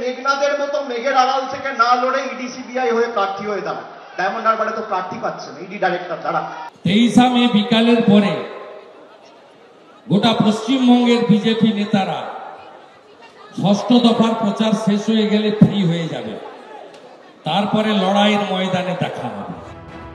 মেঘনাদের মতো মেঘের আড়াল থেকে না লড়ে ইডি সিবিআই হয়ে প্রার্থী হয়ে দাঁড়ায়। ডায়মন্ড হারবারে তো প্রার্থী পাচ্ছে না, ইডি ডাইরেক্টর দ্বারা। 23 মে বিকালের পরে গোটা পশ্চিমবঙ্গের বিজেপি নেতারা ষষ্ঠ দফার প্রচার শেষ হয়ে গেলে ফ্রি হয়ে যাবে, তারপরে লড়াইয়ের ময়দানে দেখা হবে।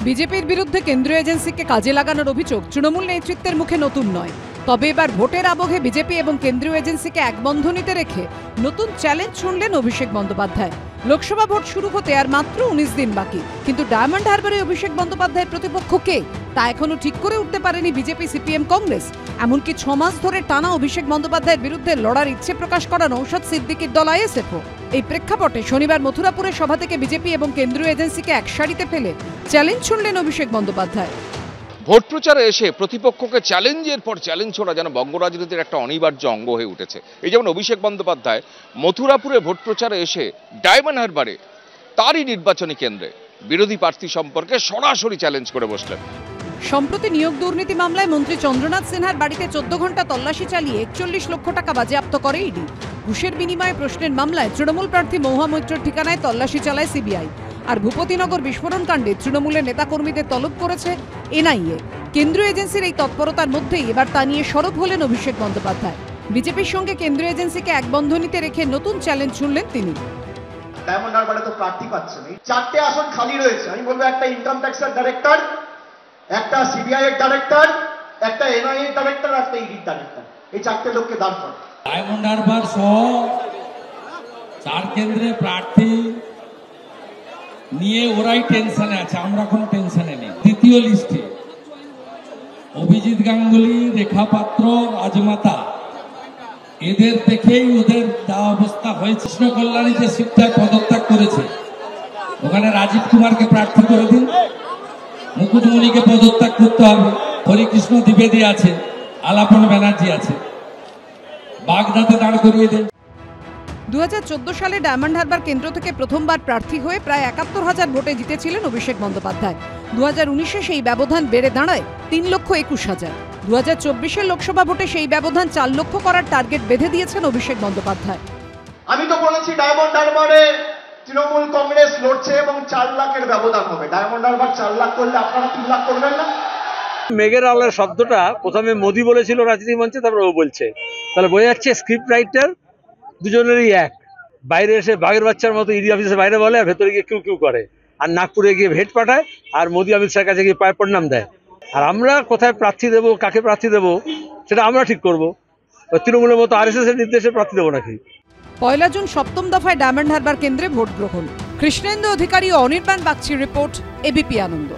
বিজেপির বিরুদ্ধে কেন্দ্রীয় এজেন্সিকে কাজে লাগানোর অভিযোগ তৃণমূল নেতৃত্বের মুখে নতুন নয়। তবে এবার ভোটের আবহে বিজেপি এবং কেন্দ্রীয় এজেন্সিকে এক বন্ধনীতে রেখে নতুন চ্যালেঞ্জ শুনলেন অভিষেক বন্দ্যোপাধ্যায়। লোকসভা ভোট শুরু হতে আর মাত্র 19 দিন বাকি, কিন্তু ডায়মন্ড হারবারে অভিষেক বন্দ্যোপাধ্যায়ের প্রতিপক্ষ কে তা এখনো ঠিক করে উঠতে পারেনি বিজেপি, সিপিএম, কংগ্রেস। এমনকি 6 মাস ধরে টানা অভিষেক বন্দ্যোপাধ্যায়ের বিরুদ্ধে লড়ার ইচ্ছে প্রকাশ করা নৌশাদ সিদ্দিকীর দল আইএসএফও। এই প্রেক্ষাপটে শনিবার মথুরাপুরের সভা থেকে বিজেপি এবং কেন্দ্রীয় এজেন্সিকে এক সারিতে ফেলে চ্যালেঞ্জ শুনলেন অভিষেক বন্দ্যোপাধ্যায়। ভোট প্রচারে এসে প্রতিপক্ষকে চ্যালেঞ্জের পর চ্যালেঞ্জ ছোড়া যেন বঙ্গ রাজনীতির একটা অনিবার্য অঙ্গ হয়ে উঠেছে। এই যেমন অভিষেক বন্দ্যোপাধ্যায় মথুরাপুরে ভোট প্রচারে এসে ডায়মন্ড হারবারে তারই নির্বাচনী কেন্দ্রে বিরোধী প্রার্থী সম্পর্কে সরাসরি চ্যালেঞ্জ করে বসলেন। সম্প্রতি নিয়োগ দুর্নীতি মামলায় মন্ত্রী চন্দ্রনাথ সিনহার বাড়িতে 14 ঘন্টা তল্লাশি চালিয়ে 41 লক্ষ টাকা বাজেয়াপ্ত করে ইডি। ঘুষের বিনিময়ে প্রশ্নের মামলায় তৃণমূল প্রার্থী মহুয়া মৈত্রর ঠিকানায় তল্লাশি চালায় সিবিআই। আর ভূপতিনগর বিস্ফোরণ কাণ্ডে তৃণমূলের নেতাকর্মীদের তলব করেছে এনআইএ। কেন্দ্রীয় এজেন্সির এই তৎপরতার মধ্যেই এবার তা নিয়ে সরব হলেন অভিষেক বন্দ্যোপাধ্যায়। বিজেপির সঙ্গে কেন্দ্রীয় এজেন্সিকে এক বন্ধনীতে রেখে নতুন চ্যালেঞ্জ শুনলেন তিনি। ডায়মন্ড হারবারে তো প্রার্থী পাচ্ছে না, 4টে আসন খালি রয়েছে। আমি বলবো একটা ইনকাম ট্যাক্সের ডাইরেক্টর, একটা সিবিআই এর ডাইরেক্টর, একটা এনআইএ এর ডাইরেক্টর, একটা ইডি ডাইরেক্টর। এই 4টে লোককে দান করে ডায়মন্ড হারবার সহ 4 কেন্দ্রে প্রার্থী নিয়ে ওরাই টেনশনে আছে, আমরা কোনো টেনশনে নেই। দ্বিতীয় লিস্টে অভিজিৎ গাঙ্গুলি, রেখা পাত্র, রাজমাতা, এদের দেখেই ওদের যা অবস্থা হয়েছে। কৃষ্ণ কল্যাণী যে সিটটায় পদত্যাগ করেছে ওখানে রাজীব কুমারকে প্রার্থী করে দিন, মুকুটমণিকে পদত্যাগ করতে হবে, হরিকৃষ্ণ দ্বিবেদী আছে, আলাপন ব্যানার্জি আছে, বাগদাতে দাঁড় করিয়ে দেন। 2014 সালে ডায়মন্ড হারবার কেন্দ্র থেকে প্রথমবার প্রার্থী হয়ে প্রায় 71,000 ভোটে জিতেছিলেন অভিষেক বন্দ্যোপাধ্যায়। 2019-এ সেই ব্যবধান বেড়ে দাঁড়ায় 3,21,000। 2024-এর লোকসভা ভোটে সেই ব্যবধান 4 লক্ষ করার টার্গেট বেঁধে দিয়েছেন অভিষেক বন্দ্যোপাধ্যায়। আমি তো বলেছি ডায়মন্ড হারবারে তৃণমূল কংগ্রেস লড়ছে এবং 4 লাখের ব্যবধান হবে। ডায়মন্ড হারবার 4 লাখ করলে আপনারা 3 লাখ করবেন না? মেঘের আলোর শব্দটা প্রথমে মোদি বলেছিল রাজনীতি মঞ্চে, তারপরে ও বলছে, তাহলে বোঝা যাচ্ছে স্ক্রিপ্ট রাইটার দুজনেরই এক। বাইরে এসে বাঘের বাচ্চার মতো ইডি অফিসের বাইরে বলে, আর ভেতরে গিয়ে কিউ করে, আর নাগপুরে গিয়ে ভেট পাঠায়, আর মোদি অমিত শাহের কাছে গিয়ে পায়ে প্রণাম দেয়। আর আমরা কোথায় প্রার্থী দেবো, কাকে প্রার্থী দেবো সেটা আমরা ঠিক করবো। তৃণমূলের মতো আরএসএস এর নির্দেশে প্রার্থী দেবো নাকি? 1 জুন 7ম দফায় ডায়মন্ড হারবার কেন্দ্রে ভোট গ্রহণ। কৃষ্ণেন্দু অধিকারী ও অনির্বাণ বাগচির রিপোর্ট, এবিপি আনন্দ।